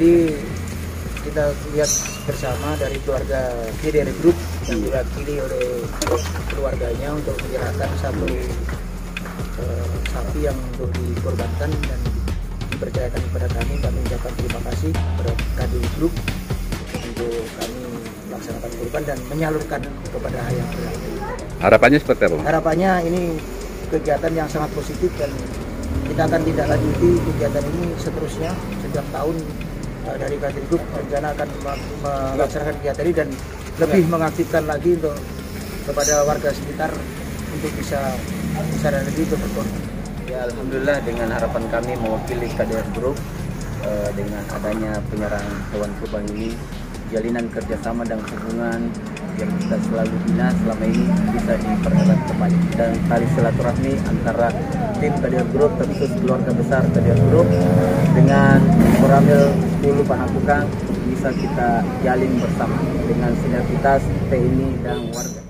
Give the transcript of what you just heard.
Jadi kita lihat bersama dari keluarga KDR Group yang diwakili oleh keluarganya untuk menyerahkan satu sapi yang untuk dikorbankan dan dipercayakan kepada kami. Kami ucapkan terima kasih kepada KDR Group untuk kami melaksanakan kurban dan menyalurkan kepada yang berhak. Harapannya seperti apa? Harapannya ini kegiatan yang sangat positif dan kita akan tidak lanjuti kegiatan ini seterusnya setiap tahun. Dari KDR Group rencana akan melaksanakan kegiatan ini dan lebih mengaktifkan lagi untuk kepada warga sekitar untuk bisa lebih berkorban. Ya, alhamdulillah dengan harapan kami mewakili KDR Group dengan adanya penyerahan hewan kurban ini, jalinan kerjasama dan hubungan yang kita selalu bina selama ini bisa dipererat kembali, dan tali silaturahmi antara tim KDR Group terkhusus keluarga besar KDR Group dengan Koramil 10 Panakukang bisa kita jalin bersama dengan sinergitas TNI dan warga.